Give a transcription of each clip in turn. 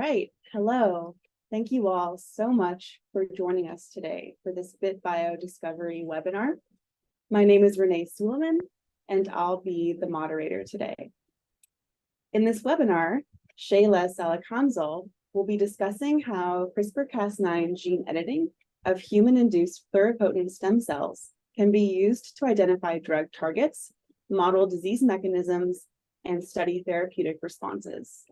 right, hello. Thank you all so much for joining us today for this bit.bio discovery webinar. My name is Renee Suleiman, and I'll be the moderator today. In this webinar, Sejla Salic-Hainzl will be discussing how CRISPR-Cas9 gene editing of human-induced pluripotent stem cells can be used to identify drug targets, model disease mechanisms, and study therapeutic responses.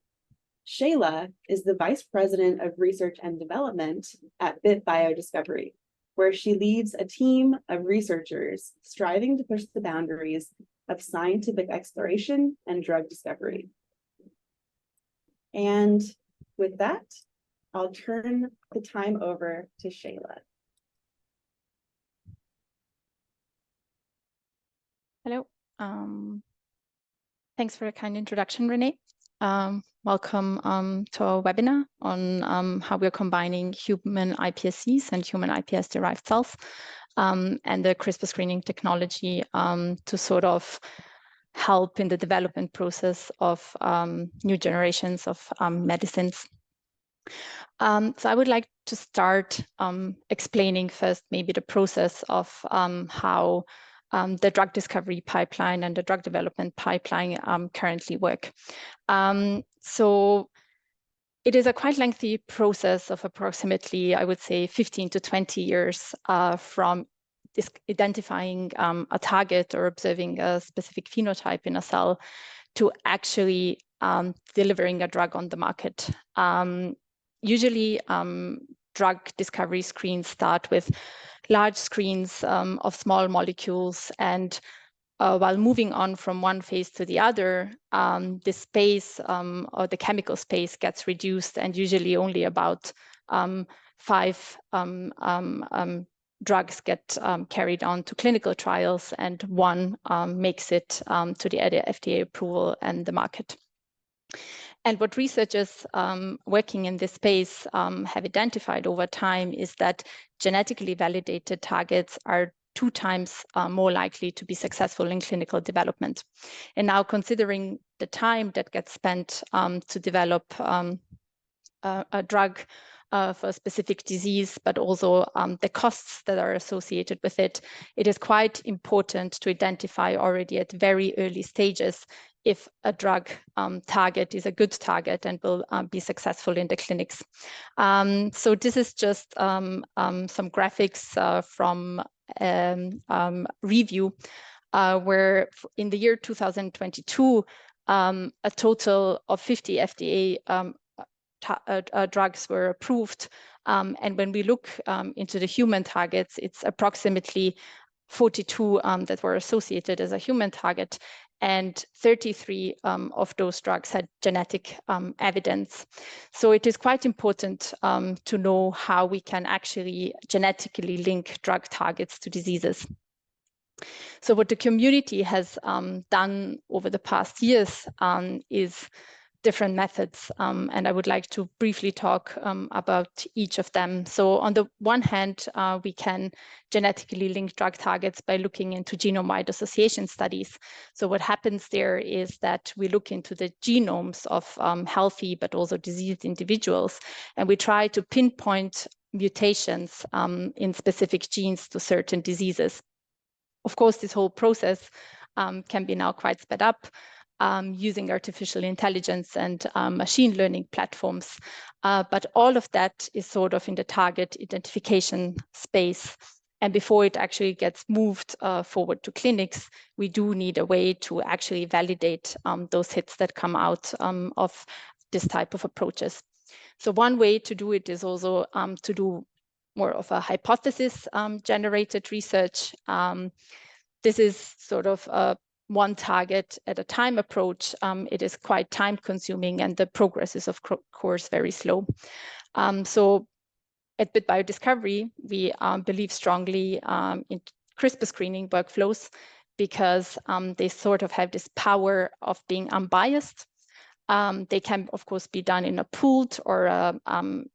Sejla is the Vice President of Research and Development at bit.bio Discovery, where she leads a team of researchers striving to push the boundaries of scientific exploration and drug discovery. And with that, I'll turn the time over to Sejla. Hello. Thanks for a kind introduction, Renee. Welcome to our webinar on how we're combining human iPSCs and human iPS-derived cells and the CRISPR screening technology to sort of help in the development process of new generations of medicines. So I would like to start explaining first maybe the process of how the drug discovery pipeline and the drug development pipeline currently work. So it is a quite lengthy process of approximately, I would say, 15 to 20 years from identifying a target or observing a specific phenotype in a cell to actually delivering a drug on the market. Usually, drug discovery screens start with large screens of small molecules, and while moving on from one phase to the other, the space or the chemical space gets reduced, and usually only about 5 drugs get carried on to clinical trials, and one makes it to the FDA approval and the market. And what researchers working in this space have identified over time is that genetically validated targets are 2 times more likely to be successful in clinical development. And now, considering the time that gets spent to develop a drug for a specific disease, but also the costs that are associated with it, it is quite important to identify already at very early stages if a drug target is a good target and will be successful in the clinics. So this is just some graphics from review where in the year 2022, a total of 50 FDA drugs were approved. And when we look into the human targets, it's approximately 42 that were associated as a human target, and 33 of those drugs had genetic evidence. So it is quite important to know how we can actually genetically link drug targets to diseases. So what the community has done over the past years is different methods, and I would like to briefly talk about each of them. So on the one hand, we can genetically link drug targets by looking into genome-wide association studies. So what happens there is that we look into the genomes of healthy but also diseased individuals, and we try to pinpoint mutations in specific genes to certain diseases. Of course, this whole process can be now quite sped up using artificial intelligence and machine learning platforms. But all of that is sort of in the target identification space. And before it actually gets moved forward to clinics, we do need a way to actually validate those hits that come out of this type of approaches. So one way to do it is also to do more of a hypothesis generated research. This is sort of a one target at a time approach. It is quite time consuming, and the progress is of course very slow. So at bit.bio Discovery, we believe strongly in CRISPR screening workflows because they sort of have this power of being unbiased. They can, of course, be done in a pooled or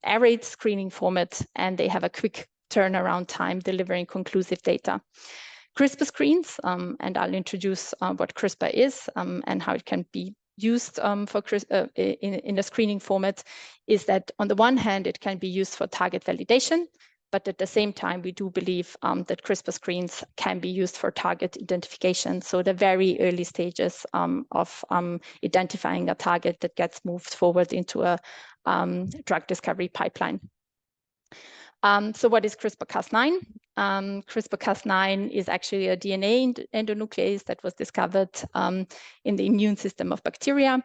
arrayed screening format, and they have a quick turnaround time delivering conclusive data. CRISPR screens, and I'll introduce what CRISPR is and how it can be used in a screening format is that on the one hand, it can be used for target validation, but at the same time, we do believe that CRISPR screens can be used for target identification. So the very early stages of identifying a target that gets moved forward into a drug discovery pipeline. So what is CRISPR-Cas9? CRISPR-Cas9 is actually a DNA endonuclease that was discovered in the immune system of bacteria.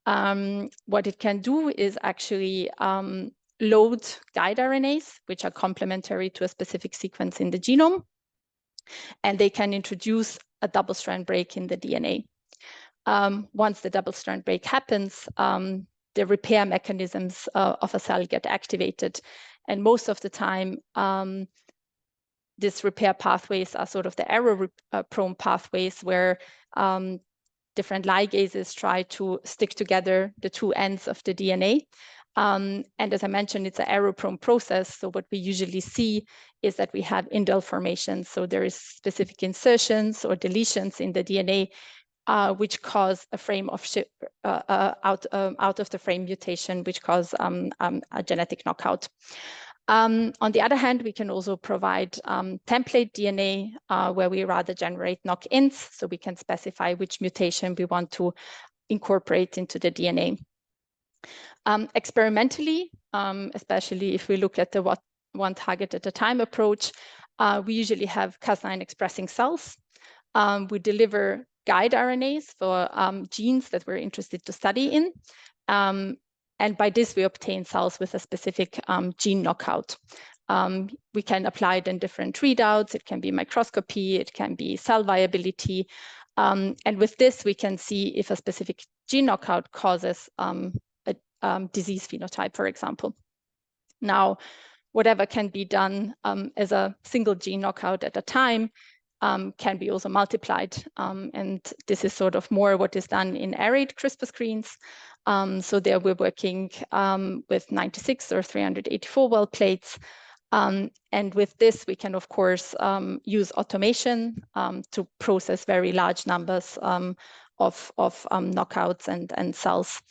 What it can do is actually load guide RNAs, which are complementary to a specific sequence in the genome, and they can introduce a double-strand break in the DNA. Once the double-strand break happens, the repair mechanisms of a cell get activated. And most of the time, these repair pathways are sort of the error-prone pathways where different ligases try to stick together the two ends of the DNA. And as I mentioned, it's an error-prone process. So what we usually see is that we have indel formations. So there is specific insertions or deletions in the DNA which cause a frame of out of the frame mutation, which cause a genetic knockout. On the other hand, we can also provide template DNA where we rather generate knock-ins, so we can specify which mutation we want to incorporate into the DNA. Experimentally, especially if we look at the one target at a time approach, we usually have Cas9 expressing cells. We deliver guide RNAs for genes that we're interested to study in. And by this, we obtain cells with a specific gene knockout. We can apply then different readouts. It can be microscopy, it can be cell viability. And with this, we can see if a specific gene knockout causes a disease phenotype, for example. Now, whatever can be done as a single gene knockout at a time can be also multiplied. And this is sort of more what is done in arrayed CRISPR screens. So there we're working with 96 or 384 well plates. And with this, we can, of course, use automation to process very large numbers of knockouts and cells.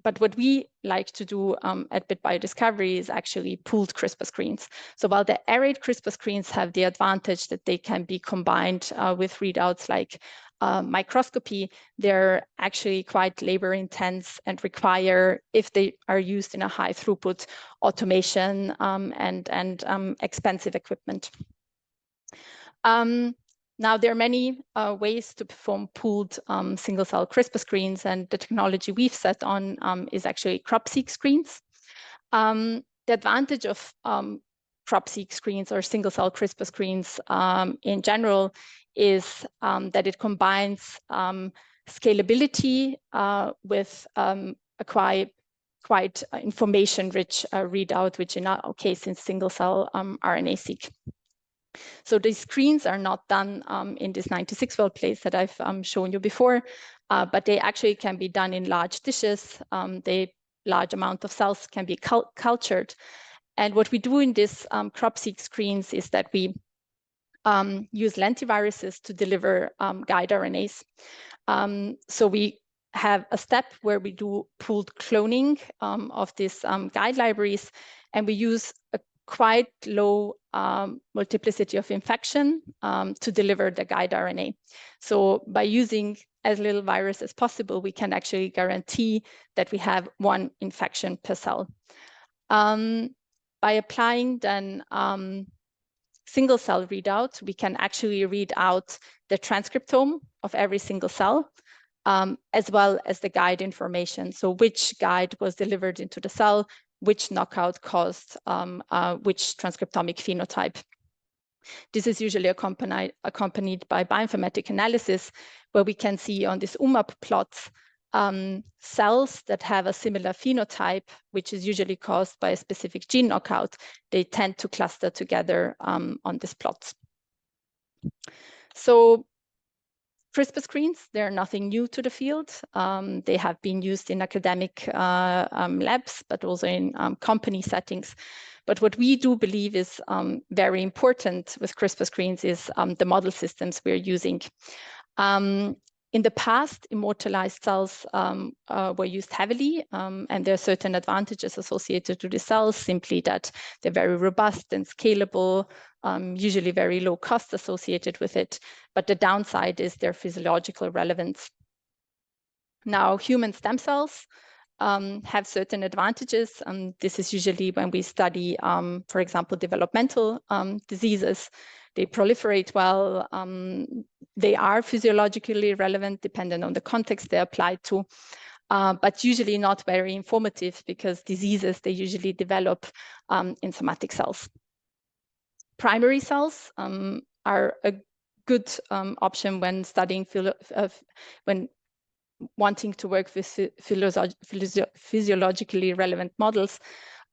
But what we like to do at bit.bio Discovery is actually pooled CRISPR screens. So while the arrayed CRISPR screens have the advantage that they can be combined with readouts like microscopy, they're actually quite labor intense and require, if they are used in a high throughput, automation and expensive equipment. Now, there are many ways to perform pooled single-cell CRISPR screens, and the technology we've set on is actually crop-seq screens. The advantage of crop-seq screens or single-cell CRISPR screens in general is that it combines scalability with a quite information-rich readout, which in our case is single-cell RNA-seq. So these screens are not done in this 96 well plates that I've shown you before, but they actually can be done in large dishes. Large amount of cells can be cultured. And what we do in this crop-seq screens is that we use lentiviruses to deliver guide RNAs. So we have a step where we do pooled cloning of these guide libraries, and we use a quite low multiplicity of infection to deliver the guide RNA. So by using as little virus as possible, we can actually guarantee that we have one infection per cell. By applying then single cell readout, we can actually read out the transcriptome of every single cell, as well as the guide information. So which guide was delivered into the cell, which knockout caused which transcriptomic phenotype. This is usually accompanied by bioinformatic analysis, where we can see on these UMAP plots cells that have a similar phenotype, which is usually caused by a specific gene knockout. They tend to cluster together on these plots. So CRISPR screens, they're nothing new to the field. They have been used in academic labs, but also in company settings. But what we do believe is very important with CRISPR screens is the model systems we're using. In In the past, immortalized cells were used heavily, and there are certain advantages associated to the cells, simply that they're very robust and scalable, usually very low cost associated with it. But the downside is their physiological relevance. Now, human stem cells have certain advantages. This is usually when we study, for example, developmental diseases. They proliferate well. They are physiologically relevant, depending on the context they apply to, but usually not very informative, because diseases, they usually develop in somatic cells. Primary cells are a good option when studying when wanting to work with physiologically relevant models,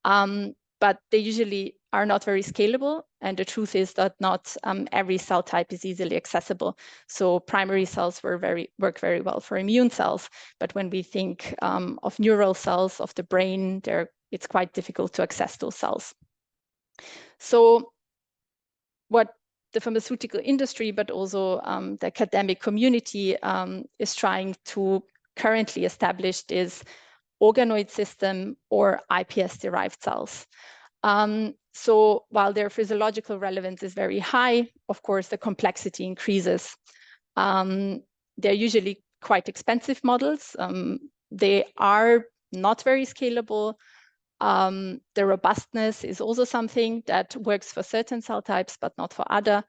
but they usually are not very scalable. And the truth is that not every cell type is easily accessible. So primary cells work very well for immune cells. But when we think of neural cells of the brain, it's quite difficult to access those cells. So what the pharmaceutical industry, but also the academic community is trying to currently establish is organoid system or iPS-derived cells. So while their physiological relevance is very high, of course, the complexity increases. They're usually quite expensive models. They are not very scalable. The robustness is also something that works for certain cell types, but not for other.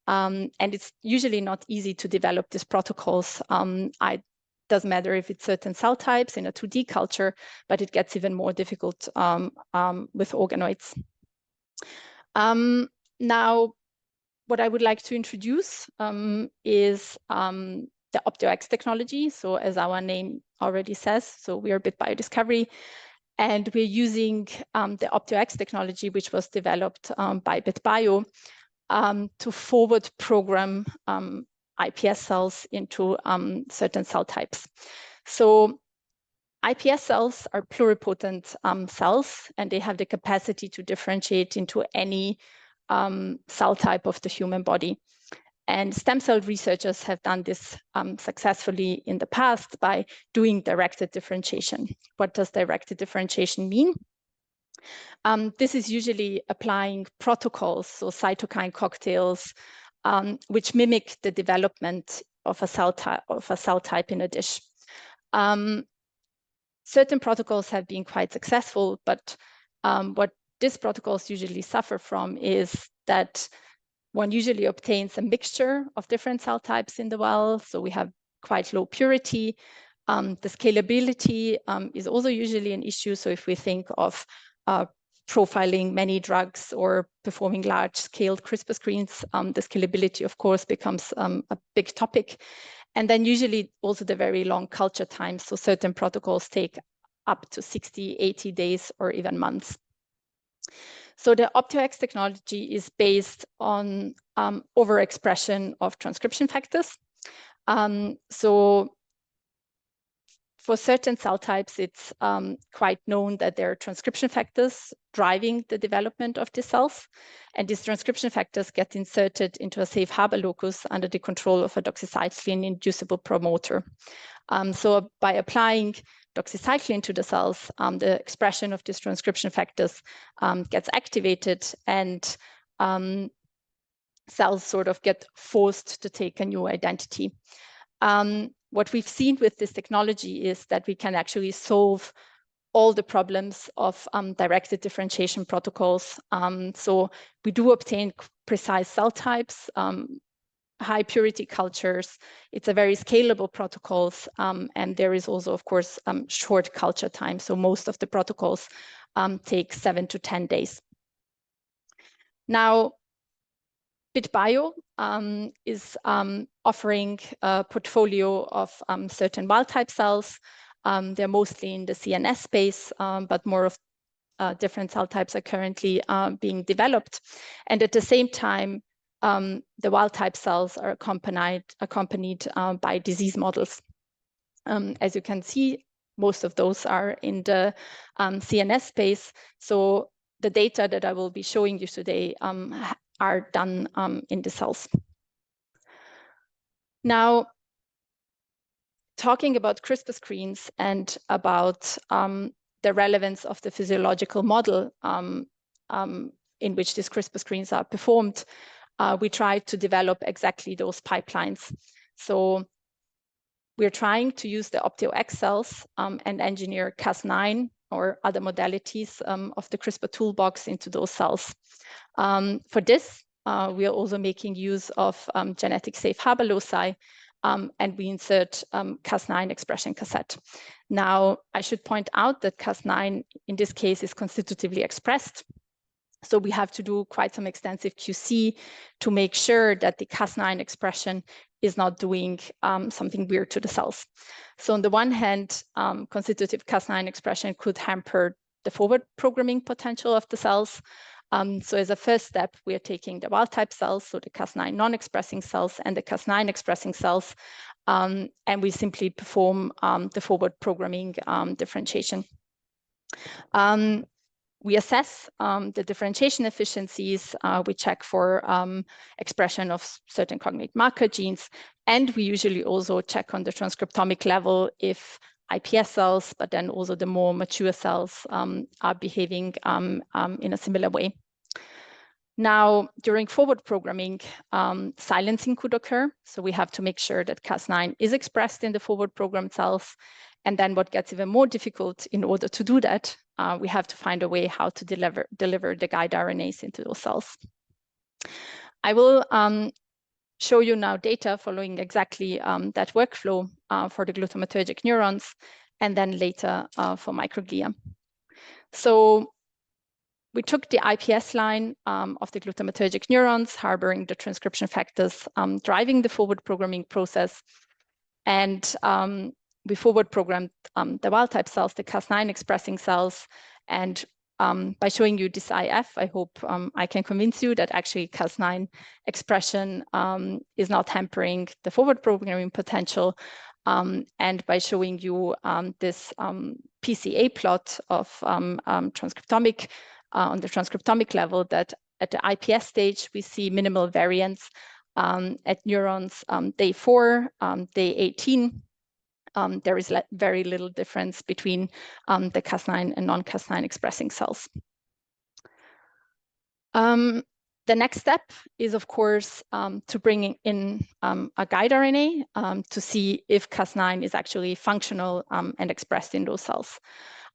And it's usually not easy to develop these protocols. It doesn't matter if it's certain cell types in a 2D culture, but it gets even more difficult with organoids. Now, what I would like to introduce is the OptioX technology. So as our name already says, so we are bit.bio Discovery. And we're using the OptioX technology, which was developed by bit.bio, to forward program iPS cells into certain cell types. So iPS cells are pluripotent cells, and they have the capacity to differentiate into any cell type of the human body. And stem cell researchers have done this successfully in the past by doing directed differentiation. What does directed differentiation mean? This is usually applying protocols, so cytokine cocktails, which mimic the development of a cell type in a dish. Certain protocols have been quite successful, but what these protocols usually suffer from is that one usually obtains a mixture of different cell types in the well. So we have quite low purity. The scalability is also usually an issue. So if we think of profiling many drugs or performing large-scale CRISPR screens, the scalability, of course, becomes a big topic. And then usually also the very long culture time. So certain protocols take up to 60, 80 days, or even months. So the OptioX technology is based on overexpression of transcription factors. So for certain cell types, it's quite known that there are transcription factors driving the development of the cells. And these transcription factors get inserted into a safe harbor locus under the control of a doxycycline-inducible promoter. So by applying doxycycline to the cells, the expression of these transcription factors gets activated, and cells sort of get forced to take a new identity. What we've seen with this technology is that we can actually solve all the problems of directed differentiation protocols. So we do obtain precise cell types, high purity cultures. It's a very scalable protocols, and there is also, of course, short culture time. So most of the protocols take 7 to 10 days. Now, bit.bio is offering a portfolio of certain wild-type cells. They're mostly in the CNS space, but more of different cell types are currently being developed. And at the same time, the wild-type cells are accompanied by disease models. As you can see, most of those are in the CNS space. So the data that I will be showing you today are done in the cells. Now, talking about CRISPR screens and about the relevance of the physiological model in which these CRISPR screens are performed, we try to develop exactly those pipelines. So we're trying to use the Optio-X cells and engineer Cas9 or other modalities of the CRISPR toolbox into those cells. For this, we are also making use of genetic safe harbor loci, and we insert Cas9 expression cassette. Now, I should point out that Cas9 in this case is constitutively expressed. So we have to do quite some extensive QC to make sure that the Cas9 expression is not doing something weird to the cells. So on the one hand, constitutive Cas9 expression could hamper the forward programming potential of the cells. So as a first step, we are taking the wild type cells, so the Cas9 non-expressing cells and the Cas9 expressing cells, and we simply perform the forward programming differentiation. We assess the differentiation efficiencies, we check for expression of certain cognate marker genes, and we usually also check on the transcriptomic level if iPS cells, but then also the more mature cells are behaving in a similar way. Now, during forward programming, silencing could occur. So we have to make sure that Cas9 is expressed in the forward programmed cells. And then what gets even more difficult, in order to do that, we have to find a way how to deliver the guide RNAs into those cells. I will show you now data following exactly that workflow for the glutamatergic neurons, and then later for microglia. So we took the iPS line of the glutamatergic neurons harboring the transcription factors driving the forward programming process, and we forward programmed the wild type cells, the Cas9 expressing cells, and by showing you this IF, I hope I can convince you that actually Cas9 expression is not hampering the forward programming potential. And by showing you this PCA plot of transcriptomic, on the transcriptomic level, that at the iPS stage, we see minimal variance at neurons day 4, day 18. There is very little difference between the Cas9 and non-Cas9 expressing cells. The next step is, of course, to bring in a guide RNA to see if Cas9 is actually functional and expressed in those cells.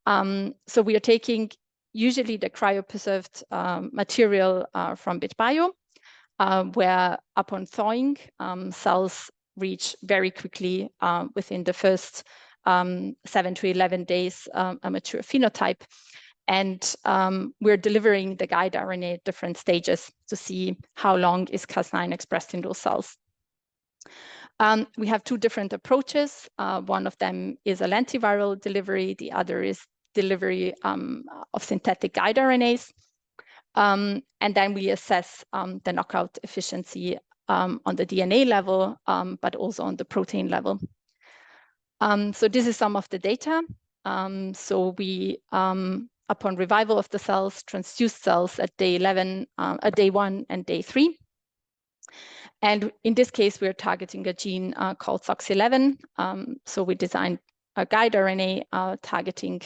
So we are taking usually the cryopreserved material from bit.bio, where upon thawing, cells reach very quickly within the first 7 to 11 days a mature phenotype. And we're delivering the guide RNA at different stages to see how long is Cas9 expressed in those cells. We have 2 different approaches. One of them is a lentiviral delivery. The other is delivery of synthetic guide RNAs. And then we assess the knockout efficiency on the DNA level, but also on the protein level. So this is some of the data. So we, upon revival of the cells, transduced cells at day 11, at day 1 and day 3. And in this case, we're targeting a gene called SOX11. So we designed a guide RNA targeting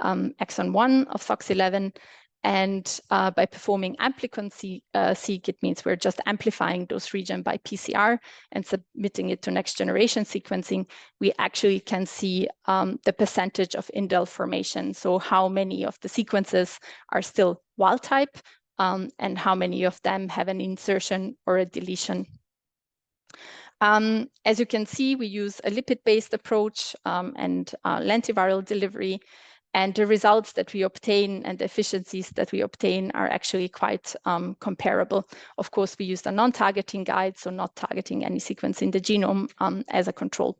exon 1 of SOX11. And by performing amplicon-seq, it means we're just amplifying those regions by PCR and submitting it to next generation sequencing. We actually can see the percentage of indel formation. So how many of the sequences are still wild type and how many of them have an insertion or a deletion. As you can see, we use a lipid-based approach and lentiviral delivery. And the results that we obtain and the efficiencies that we obtain are actually quite comparable. Of course, we used a non-targeting guide, so not targeting any sequence in the genome as a control.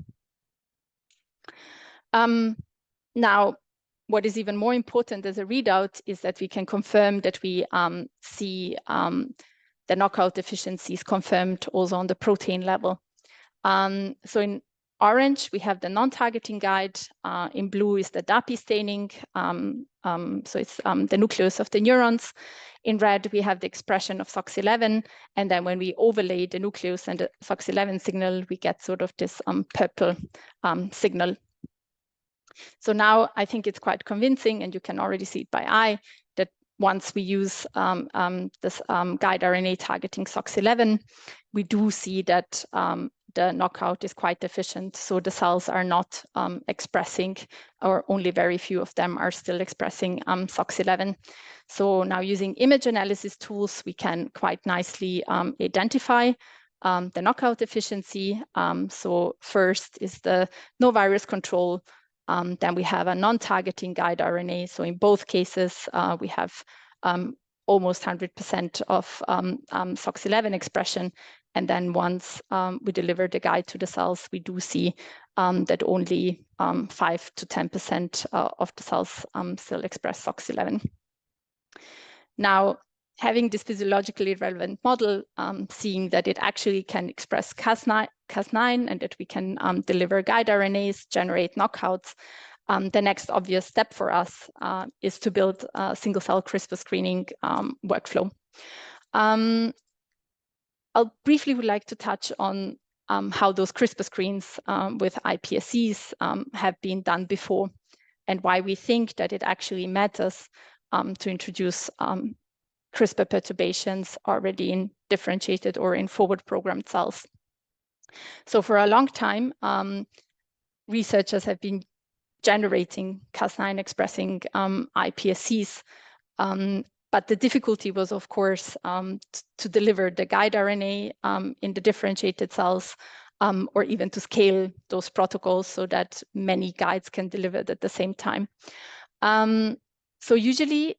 Now, what is even more important as a readout is that we can confirm that we see the knockout efficiencies confirmed also on the protein level. So in orange, we have the non-targeting guide. In blue is the DAPI staining. So it's the nucleus of the neurons. In red, we have the expression of SOX11. And then when we overlay the nucleus and the SOX11 signal, we get sort of this purple signal. So now I think it's quite convincing, and you can already see it by eye, that once we use this guide RNA targeting SOX11, we do see that the knockout is quite efficient. So the cells are not expressing, or only very few of them are still expressing SOX11. So now using image analysis tools, we can quite nicely identify the knockout efficiency. So first is the no virus control. Then we have a non-targeting guide RNA. So in both cases, we have almost 100% of SOX11 expression. And then once we deliver the guide to the cells, we do see that only 5 to 10% of the cells still express SOX11. Now, having this physiologically relevant model, seeing that it actually can express Cas9 and that we can deliver guide RNAs, generate knockouts, the next obvious step for us is to build a single-cell CRISPR screening workflow. I'll briefly would like to touch on how those CRISPR screens with iPSCs have been done before, and why we think that it actually matters to introduce CRISPR perturbations already in differentiated or in forward programmed cells. So for a long time, researchers have been generating Cas9 expressing iPSCs, but the difficulty was, of course, to deliver the guide RNA in the differentiated cells, or even to scale those protocols so that many guides can deliver it at the same time. So usually,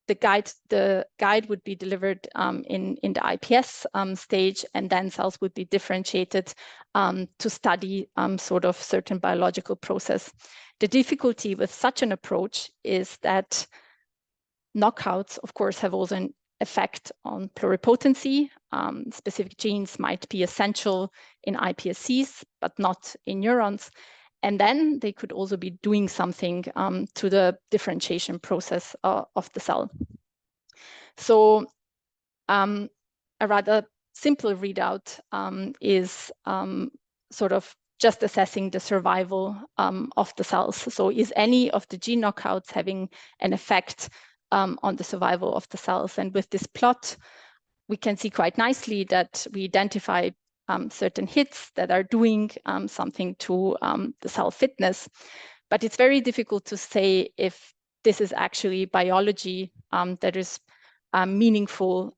the guide would be delivered in the iPS stage, and then cells would be differentiated to study sort of certain biological process. The difficulty with such an approach is that knockouts, of course, have also an effect on pluripotency. Specific genes might be essential in iPSCs, but not in neurons. And then they could also be doing something to the differentiation process of the cell. So a rather simple readout is sort of just assessing the survival of the cells. So is any of the gene knockouts having an effect on the survival of the cells? And with this plot, we can see quite nicely that we identify certain hits that are doing something to the cell fitness. But it's very difficult to say if this is actually biology that is meaningful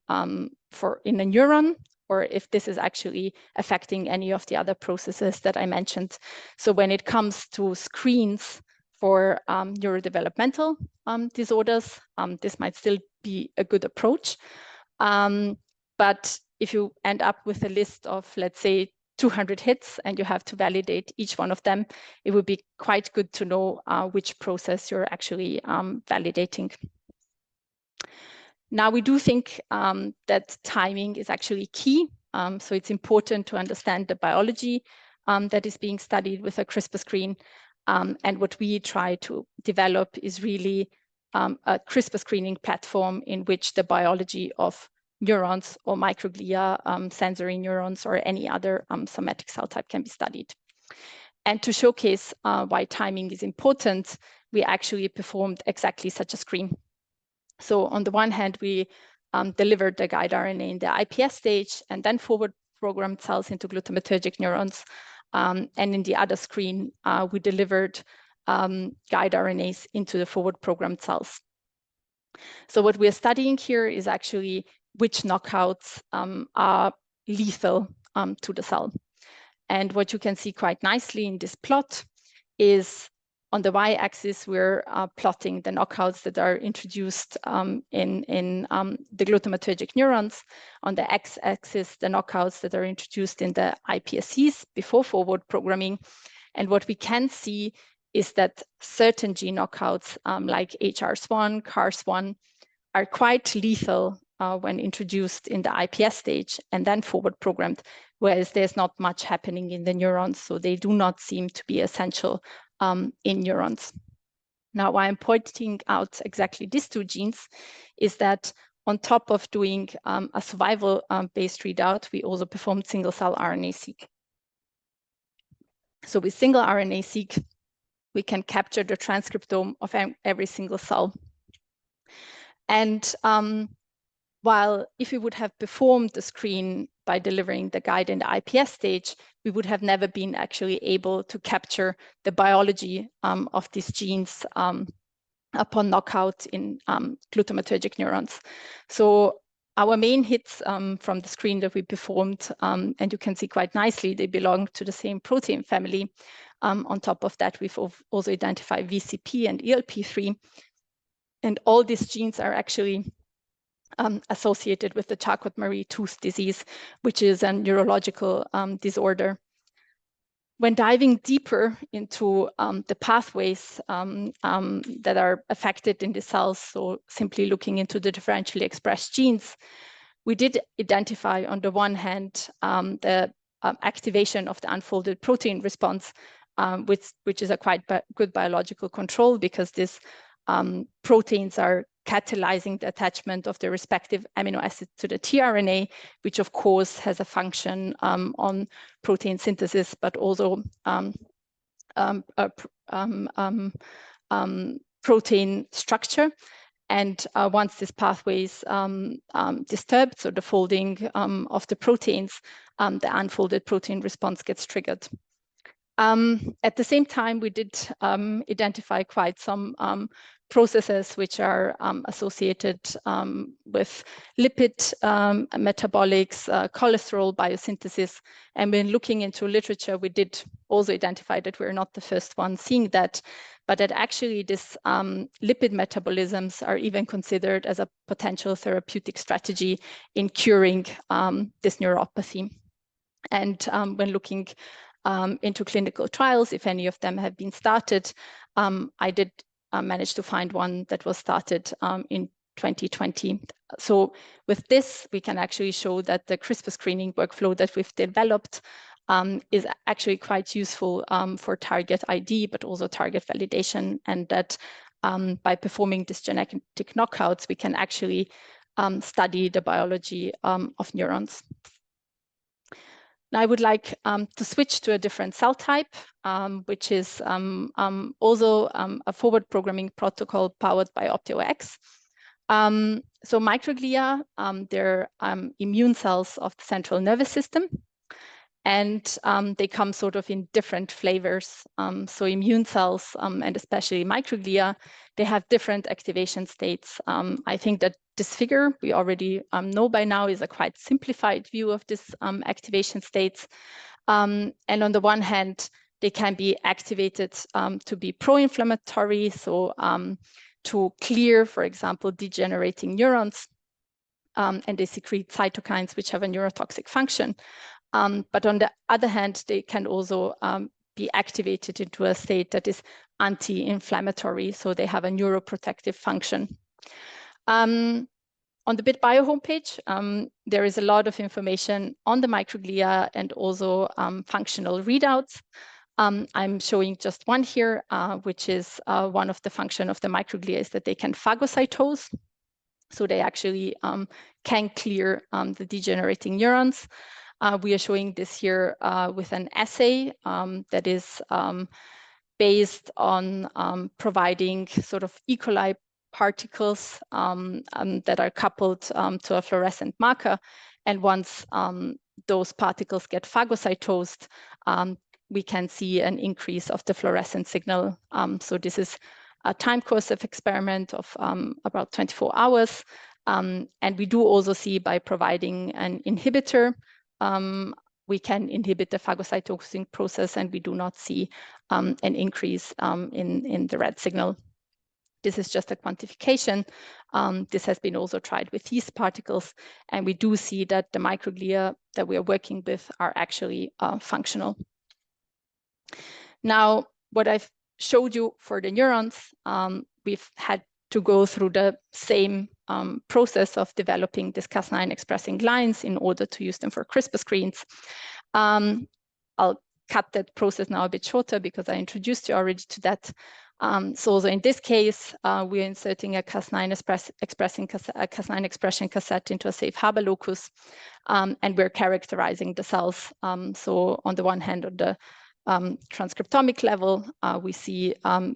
for in a neuron, or if this is actually affecting any of the other processes that I mentioned. So when it comes to screens for neurodevelopmental disorders, this might still be a good approach. But if you end up with a list of, let's say, 200 hits and you have to validate each one of them, it would be quite good to know which process you're actually validating. Now, we do think that timing is actually key. So it's important to understand the biology that is being studied with a CRISPR screen. And what we try to develop is really a CRISPR screening platform in which the biology of neurons or microglia, sensory neurons, or any other somatic cell type can be studied. And to showcase why timing is important, we actually performed exactly such a screen. So on the one hand, we delivered the guide RNA in the iPS stage and then forward programmed cells into glutamatergic neurons. And in the other screen, we delivered guide RNAs into the forward programmed cells. So what we're studying here is actually which knockouts are lethal to the cell. And what you can see quite nicely in this plot is on the y-axis, we're plotting the knockouts that are introduced in the glutamatergic neurons. On the x-axis, the knockouts that are introduced in the iPSCs before forward programming. And what we can see is that certain gene knockouts like HRS1, CARS1 are quite lethal when introduced in the IPS stage and then forward programmed, whereas there's not much happening in the neurons, so they do not seem to be essential in neurons. Now, why I'm pointing out exactly these two genes is that on top of doing a survival-based readout, we also performed single-cell RNA-seq. So with single RNA-seq, we can capture the transcriptome of every single cell. And while if we would have performed the screen by delivering the guide in the IPS stage, we would have never been actually able to capture the biology of these genes upon knockout in glutamatergic neurons. So our main hits from the screen that we performed, and you can see quite nicely, they belong to the same protein family. On top of that, we've also identified VCP and ELP3. And all these genes are actually associated with the Charcot-Marie Tooth disease, which is a neurological disorder. When diving deeper into the pathways that are affected in the cells, so simply looking into the differentially expressed genes, we did identify on the one hand the activation of the unfolded protein response, which is a quite good biological control because these proteins are catalyzing the attachment of the respective amino acid to the tRNA, which of course has a function on protein synthesis, but also protein structure. And once this pathway is disturbed, so the folding of the proteins, the unfolded protein response gets triggered. At the same time, we did identify quite some processes which are associated with lipid metabolics, cholesterol biosynthesis. And when looking into literature, we did also identify that we're not the first one seeing that, but that actually this lipid metabolisms are even considered as a potential therapeutic strategy in curing this neuropathy. And when looking into clinical trials, if any of them have been started, I did manage to find one that was started in 2020. So with this, we can actually show that the CRISPR screening workflow that we've developed is actually quite useful for target ID, but also target validation, and that by performing these genetic knockouts, we can actually study the biology of neurons. Now I would like to switch to a different cell type, which is also a forward programming protocol powered by OptioX. So microglia, they're immune cells of the central nervous system, and they come sort of in different flavors. So immune cells, and especially microglia, they have different activation states. I think that this figure we already know by now is a quite simplified view of this activation states. And on the one hand, they can be activated to be pro-inflammatory, so to clear, for example, degenerating neurons, and they secrete cytokines which have a neurotoxic function. But on the other hand, they can also be activated into a state that is anti-inflammatory, so they have a neuroprotective function. On the bit.bio homepage, there is a lot of information on the microglia and also functional readouts. I'm showing just one here, which is one of the function of the microglia is that they can phagocytose. So they actually can clear the degenerating neurons. We are showing this here with an assay that is based on providing sort of E. coli particles that are coupled to a fluorescent marker. And once those particles get phagocytosed, we can see an increase of the fluorescent signal. So this is a time course of experiment of about 24 hours. And we do also see by providing an inhibitor, we can inhibit the phagocytosing process, and we do not see an increase in the red signal. This is just a quantification. This has been also tried with yeast particles, and we do see that the microglia that we are working with are actually functional. Now, what I've showed you for the neurons, we've had to go through the same process of developing these Cas9 expressing lines in order to use them for CRISPR screens. I'll cut that process now a bit shorter because I introduced you already to that. So in this case, we're inserting a Cas9 expression cassette into a safe harbor locus, and we're characterizing the cells. So on the one hand, on the transcriptomic level, we see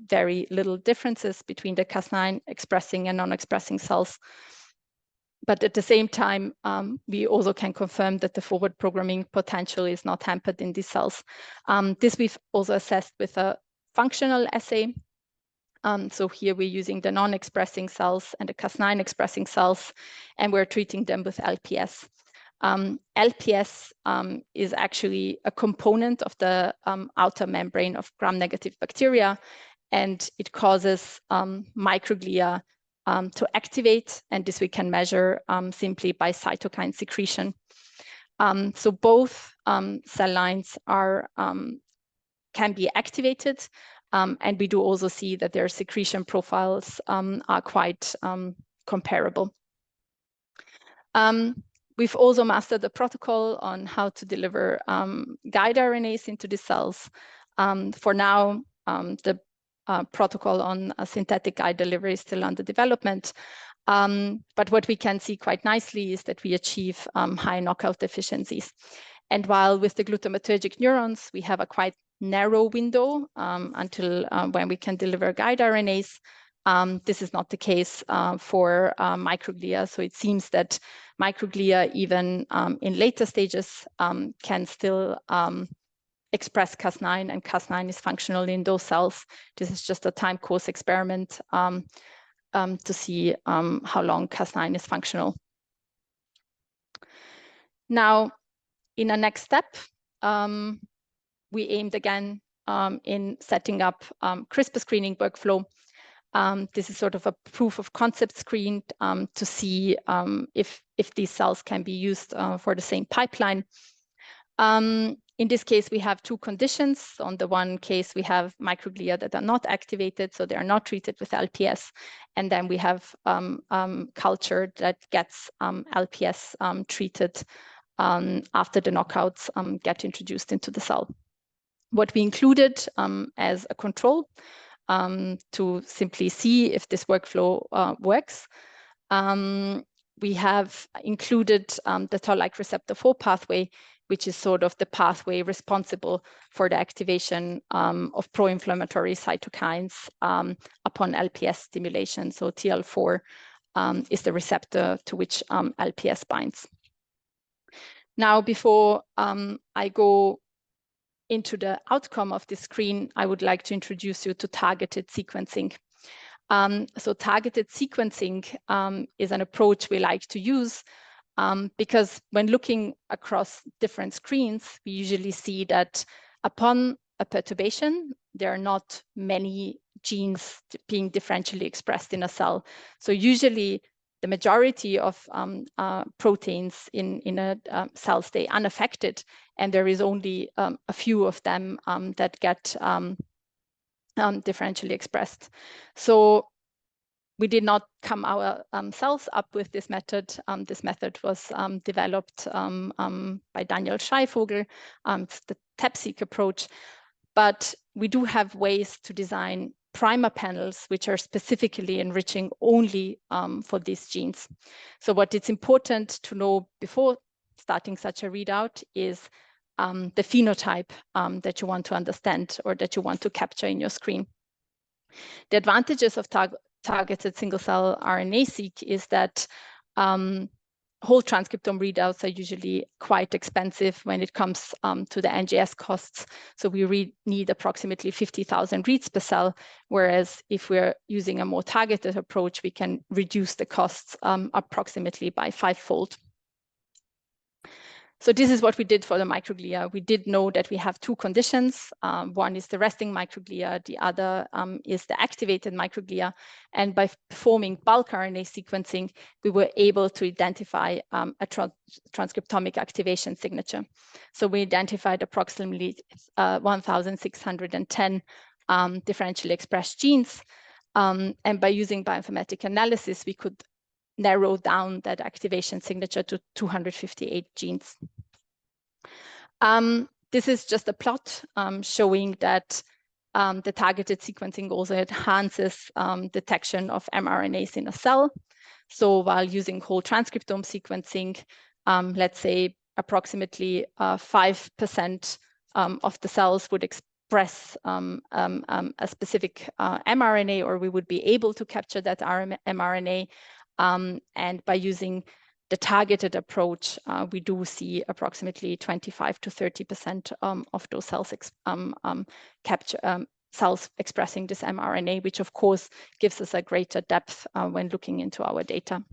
very little differences between the Cas9 expressing and non-expressing cells. But at the same time, we also can confirm that the forward programming potential is not hampered in these cells. This we've also assessed with a functional assay. So here we're using the non-expressing cells and the Cas9 expressing cells, and we're treating them with LPS. LPS is actually a component of the outer membrane of gram-negative bacteria, and it causes microglia to activate, and this we can measure simply by cytokine secretion. So both cell lines are can be activated, and we do also see that their secretion profiles are quite comparable. We've also mastered the protocol on how to deliver guide RNAs into the cells. For now, the protocol on a synthetic guide delivery is still under development. But what we can see quite nicely is that we achieve high knockout efficiencies. And while with the glutamatergic neurons, we have a quite narrow window until when we can deliver guide RNAs, this is not the case for microglia. So it seems that microglia, even in later stages, can still express Cas9, and Cas9 is functional in those cells. This is just a time course experiment to see how long Cas9 is functional. Now, in a next step, we aimed again in setting up CRISPR screening workflow. This is sort of a proof of concept screen to see if these cells can be used for the same pipeline. In this case, we have two conditions. On the one case, we have microglia that are not activated, so they are not treated with LPS. And then we have culture that gets LPS treated after the knockouts get introduced into the cell. What we included as a control to simply see if this workflow works, we have included the toll-like receptor 4 pathway, which is sort of the pathway responsible for the activation of pro-inflammatory cytokines upon LPS stimulation. So TL4 is the receptor to which LPS binds. Now, before I go into the outcome of this screen, I would like to introduce you to targeted sequencing. So targeted sequencing is an approach we like to use because when looking across different screens, we usually see that upon a perturbation, there are not many genes being differentially expressed in a cell. So usually the majority of proteins in a cell stay unaffected, and there is only a few of them that get differentially expressed. So we did not come ourselves up with this method. This method was developed by Daniel Scheifogel, the TAP-seq approach. But we do have ways to design primer panels which are specifically enriching only for these genes. So what it's important to know before starting such a readout is the phenotype that you want to understand or that you want to capture in your screen. The advantages of targeted single-cell RNA-seq is that whole transcriptome readouts are usually quite expensive when it comes to the NGS costs. So we need approximately 50,000 reads per cell, whereas if we're using a more targeted approach, we can reduce the costs approximately by 5-fold. So this is what we did for the microglia. We did know that we have two conditions. One is the resting microglia, the other is the activated microglia. And by performing bulk RNA sequencing, we were able to identify a transcriptomic activation signature. So we identified approximately 1,610 differentially expressed genes. And by using bioinformatic analysis, we could narrow down that activation signature to 258 genes. This is just a plot showing that the targeted sequencing also enhances detection of mRNAs in a cell. So while using whole transcriptome sequencing, let's say approximately 5% of the cells would express a specific mRNA, or we would be able to capture that mRNA. And by using the targeted approach, we do see approximately 25 to 30% of those cells cells expressing this mRNA, which of course gives us a greater depth when looking into our data.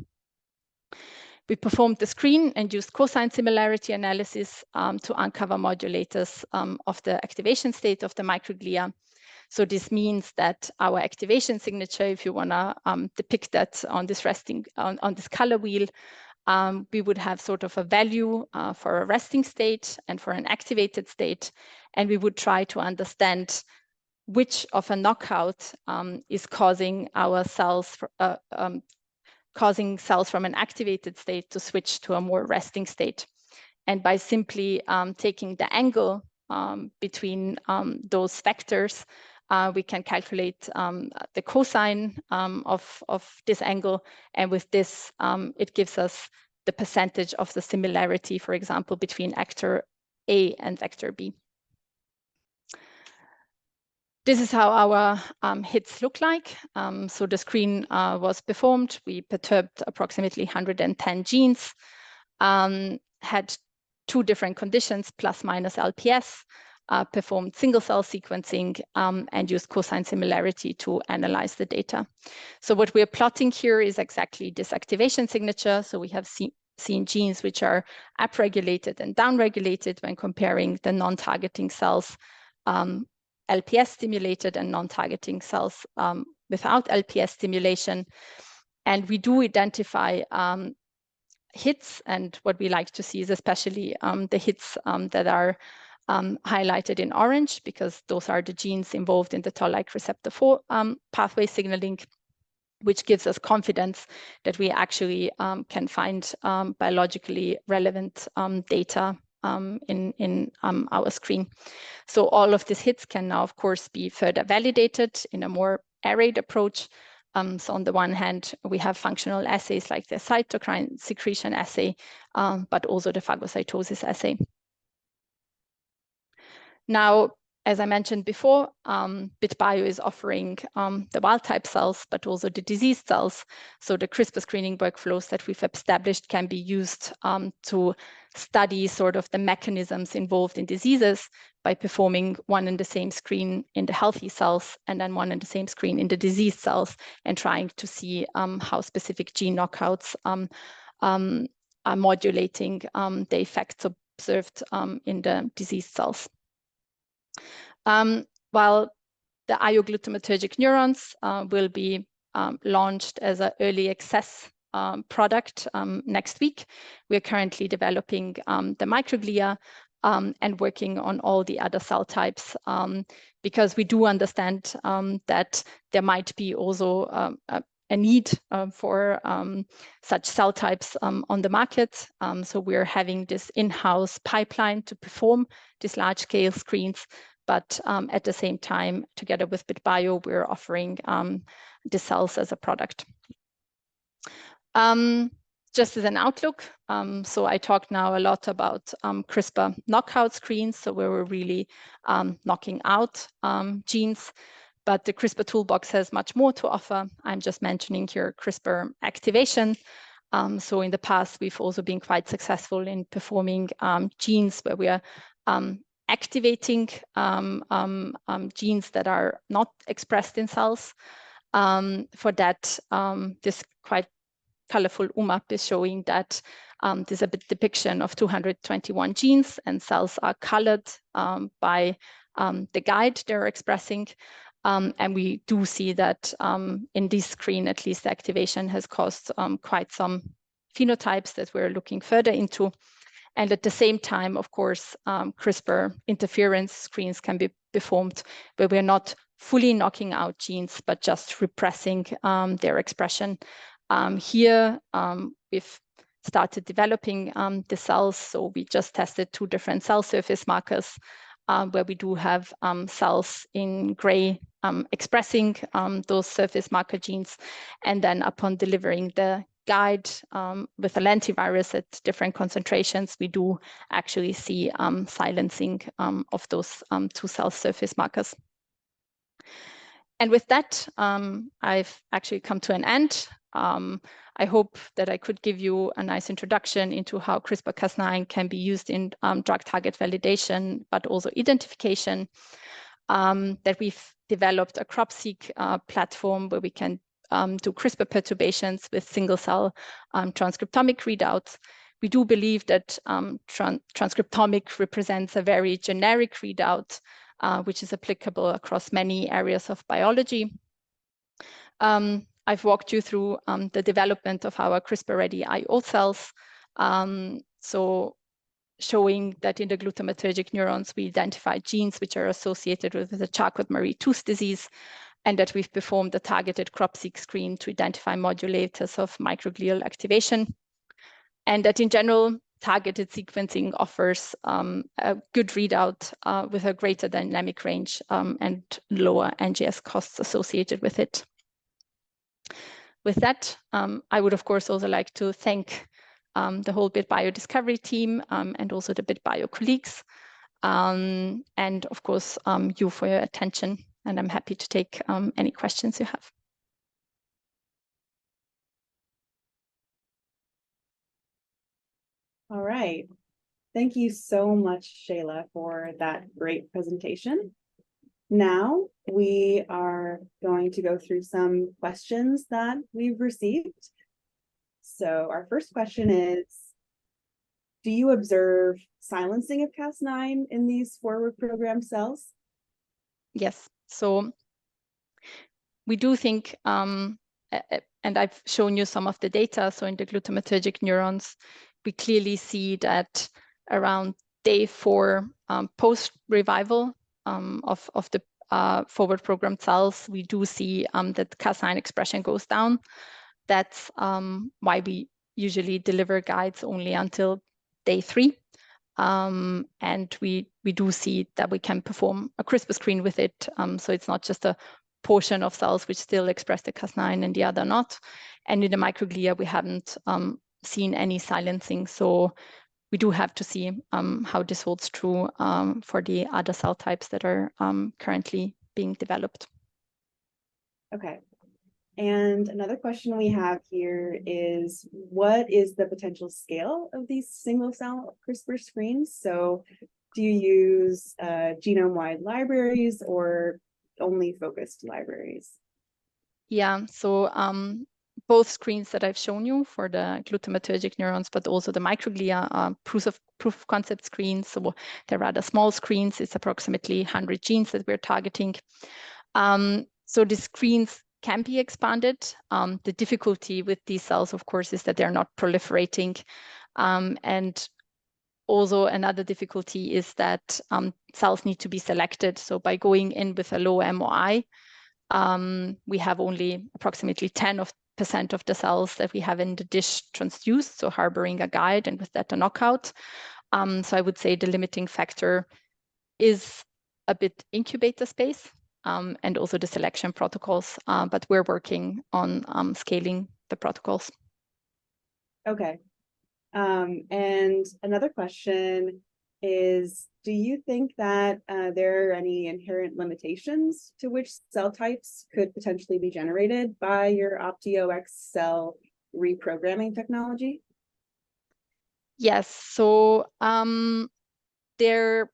We performed the screen and used cosine similarity analysis to uncover modulators of the activation state of the microglia. So this means that our activation signature, if you want to depict that on this on this color wheel, we would have sort of a value for a resting state and for an activated state, and we would try to understand which of a knockout is causing our cells, causing cells from an activated state to switch to a more resting state. And by simply taking the angle between those vectors, we can calculate the cosine of this angle. And with this, it gives us the percentage of the similarity, for example, between vector A and vector B. This is how our hits look like. So the screen was performed. We perturbed approximately 110 genes, had 2 different conditions, plus minus LPS, performed single cell sequencing, and used cosine similarity to analyze the data. So what we're plotting here is exactly this activation signature. So we have seen genes which are upregulated and downregulated when comparing the non-targeting cells, LPS stimulated, and non-targeting cells without LPS stimulation. And we do identify hits, and what we like to see is especially the hits that are highlighted in orange, because those are the genes involved in the toll-like receptor 4 pathway signaling, which gives us confidence that we actually can find biologically relevant data in our screen. So all of these hits can now, of course, be further validated in a more arrayed approach. So on the one hand, we have functional assays like the cytokine secretion assay, but also the phagocytosis assay. Now, as I mentioned before, bit.bio is offering the wild type cells, but also the diseased cells. So the CRISPR screening workflows that we've established can be used to study sort of the mechanisms involved in diseases by performing one and the same screen in the healthy cells and then one and the same screen in the diseased cells, and trying to see how specific gene knockouts are modulating the effects observed in the diseased cells. While the IO glutamatergic neurons will be launched as an early access product next week, we are currently developing the microglia and working on all the other cell types, because we do understand that there might be also a need for such cell types on the market. So we're having this in-house pipeline to perform these large-scale screens, but at the same time, together with bit.bio, we're offering the cells as a product. Just as an outlook, so I talked now a lot about CRISPR knockout screens, so where we're really knocking out genes, but the CRISPR toolbox has much more to offer. I'm just mentioning here CRISPR activation. So in the past, we've also been quite successful in performing genes where we are activating genes that are not expressed in cells. For that, this quite colorful UMAP is showing that there's a depiction of 221 genes, and cells are colored by the guide they're expressing. And we do see that in this screen, at least, the activation has caused quite some phenotypes that we're looking further into. And at the same time, of course, CRISPR interference screens can be performed where we're not fully knocking out genes, but just repressing their expression. Here, we've started developing the cells. So we just tested 2 different cell surface markers where we do have cells in gray expressing those surface marker genes. And then upon delivering the guide with a lentivirus at different concentrations, we do actually see silencing of those 2 cell surface markers. And with that, I've actually come to an end. I hope that I could give you a nice introduction into how CRISPR-Cas9 can be used in drug target validation, but also identification, that we've developed a crop-seq platform where we can do CRISPR perturbations with single-cell transcriptomic readouts. We do believe that transcriptomic represents a very generic readout, which is applicable across many areas of biology. I've walked you through the development of our CRISPR-ready IO cells. So showing that in the glutamatergic neurons, we identify genes which are associated with the Charcot-Marie Tooth disease, and that we've performed a targeted crop-seq screen to identify modulators of microglial activation. And that in general, targeted sequencing offers a good readout with a greater dynamic range and lower NGS costs associated with it. With that, I would of course also like to thank the whole bit.bio discovery team and also the bit.bio colleagues, and of course you for your attention, and I'm happy to take any questions you have. All right. Thank you so much, Sejla, for that great presentation. Now we are going to go through some questions that we've received. So our first question is, do you observe silencing of Cas9 in these forward programmed cells? Yes, so we do think, and I've shown you some of the data, so in the glutamatergic neurons, we clearly see that around day 4 post-revival of the forward programmed cells, we do see that Cas9 expression goes down. That's why we usually deliver guides only until day 3. And we do see that we can perform a CRISPR screen with it. So it's not just a portion of cells which still express the Cas9 and the other not. And in the microglia, we haven't seen any silencing. So we do have to see how this holds true for the other cell types that are currently being developed. Okay. And another question we have here is, what is the potential scale of these single cell CRISPR screens? So do you use genome-wide libraries or only focused libraries? Yeah, so both screens that I've shown you for the glutamatergic neurons, but also the microglia are proof of concept screens. So they're rather small screens. It's approximately 100 genes that we're targeting. So the screens can be expanded. The difficulty with these cells, of course, is that they're not proliferating. And also another difficulty is that cells need to be selected. So by going in with a low MOI, we have only approximately 10% of the cells that we have in the dish transduced, so harboring a guide, and with that a knockout. So I would say the limiting factor is a bit incubator space and also the selection protocols, but we're working on scaling the protocols. Okay. And another question is, do you think that there are any inherent limitations to which cell types could potentially be generated by your OptioX cell reprogramming technology? Yes, so there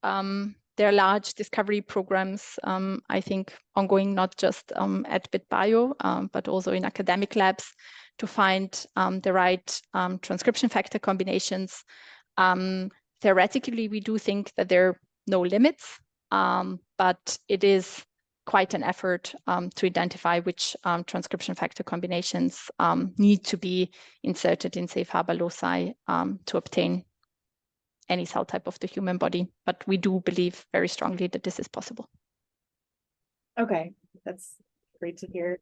are large discovery programs, I think, ongoing, not just at bit.bio, but also in academic labs, to find the right transcription factor combinations. Theoretically, we do think that there are no limits, but it is quite an effort to identify which transcription factor combinations need to be inserted in safe harbor loci to obtain any cell type of the human body. But we do believe very strongly that this is possible. Okay, that's great to hear.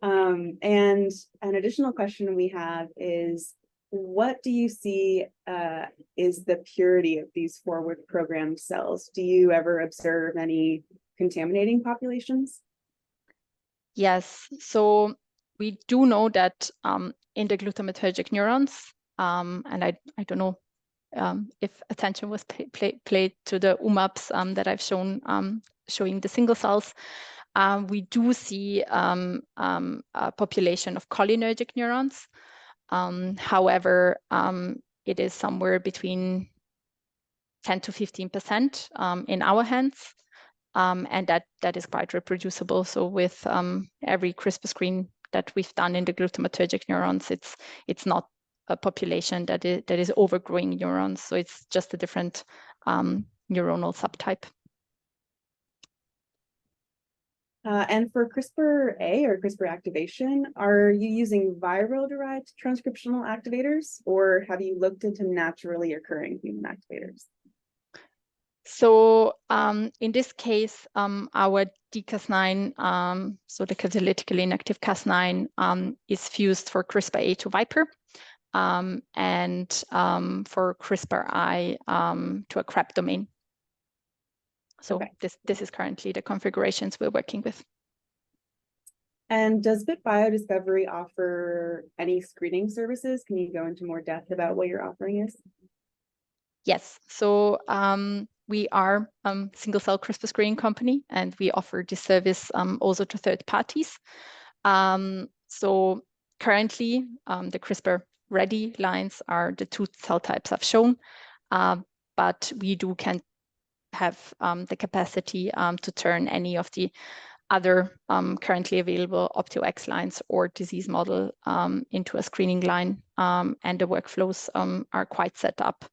And an additional question we have is, what do you see is the purity of these forward programmed cells? Do you ever observe any contaminating populations? Yes, so we do know that in the glutamatergic neurons, and I don't know if attention was played to the UMAPs that I've shown showing the single cells, we do see a population of cholinergic neurons. However, it is somewhere between 10 to 15% in our hands, and that is quite reproducible. So with every CRISPR screen that we've done in the glutamatergic neurons, it's not a population that is overgrowing neurons. So it's just a different neuronal subtype. And for CRISPR-A or CRISPR activation, are you using viral-derived transcriptional activators, or have you looked into naturally occurring human activators? So in this case, our dCas9, so the catalytically inactive Cas9, is fused for CRISPR-A to Viper, and for CRISPR-I to a CREP domain. So okay. This is currently the configurations we're working with. And does bit.bio Discovery offer any screening services? Can you go into more depth about what your offering is? Yes, so we are a single cell CRISPR screening company, and we offer this service also to third parties. So currently, the CRISPR ready lines are the two cell types I've shown, but we can have the capacity to turn any of the other currently available Optio-X lines or disease model into a screening line, and the workflows are quite set up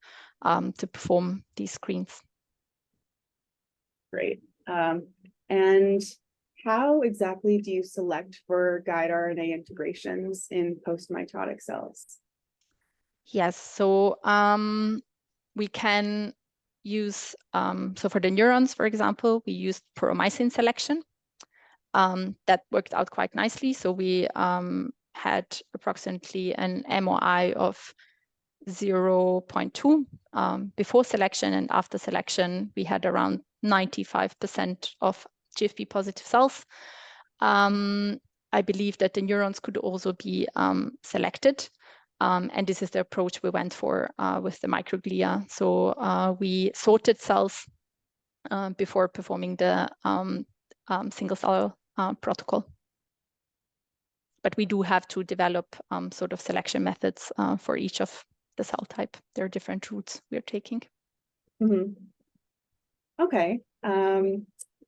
to perform these screens. Great. And how exactly do you select for guide RNA integrations in post-mitotic cells? Yes, so we can use, so for the neurons, for example, we used poromycin selection. That worked out quite nicely. So we had approximately an MOI of 0.2 before selection, and after selection, we had around 95% of GFP positive cells. I believe that the neurons could also be selected. And this is the approach we went for with the microglia. So we sorted cells before performing the single cell protocol. But we do have to develop sort of selection methods for each of the cell type. There are different routes we're taking. Mm-hmm. Okay.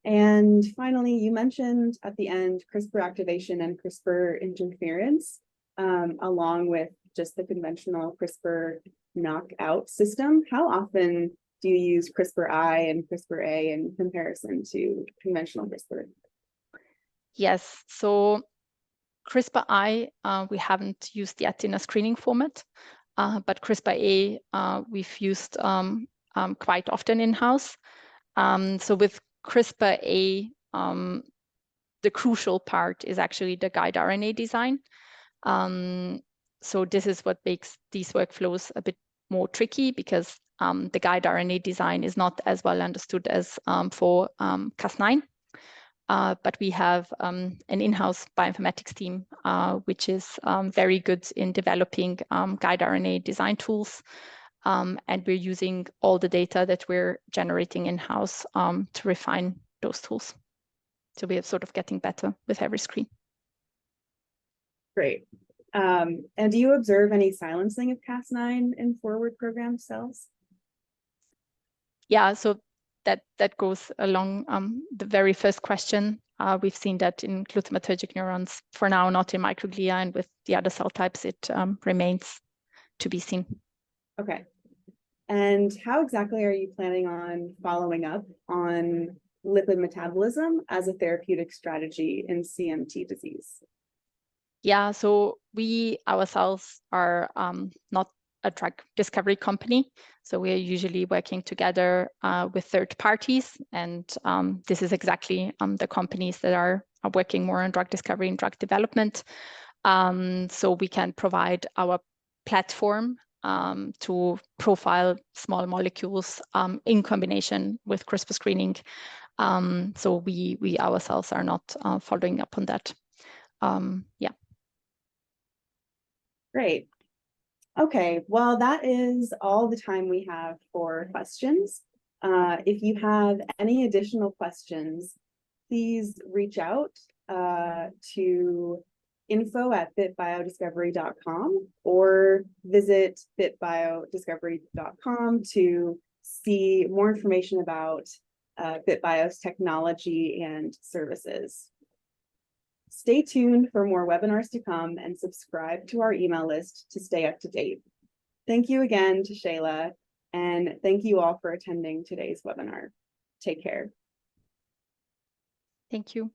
And finally, you mentioned at the end CRISPR activation and CRISPR interference, along with just the conventional CRISPR knockout system. How often do you use CRISPR-I and CRISPR-A in comparison to conventional CRISPR? Yes, so CRISPR-I, we haven't used yet in a screening format, but CRISPR-A, we've used quite often in-house. So with CRISPR-A, the crucial part is actually the guide RNA design. So this is what makes these workflows a bit more tricky, because the guide RNA design is not as well understood as for Cas9. But we have an in-house bioinformatics team, which is very good in developing guide RNA design tools. And we're using all the data that we're generating in-house to refine those tools. So we are sort of getting better with every screen. Great. And do you observe any silencing of Cas9 in forward programmed cells? Yeah, so that goes along the very first question. We've seen that in glutamatergic neurons, for now, not in microglia, and with the other cell types, it remains to be seen. Okay. And how exactly are you planning on following up on lipid metabolism as a therapeutic strategy in CMT disease? Yeah, so we ourselves are not a drug discovery company. So we are usually working together with third parties. And this is exactly the companies that are working more on drug discovery and drug development. So we can provide our platform to profile small molecules in combination with CRISPR screening. So we ourselves are not following up on that. Yeah. Great. Okay, well, that is all the time we have for questions. If you have any additional questions, please reach out to info@bit.biodiscovery.com or visit bit.biodiscovery.com to see more information about bit.bio's technology and services. Stay tuned for more webinars to come and subscribe to our email list to stay up to date. Thank you again to Sejla, and thank you all for attending today's webinar. Take care. Thank you.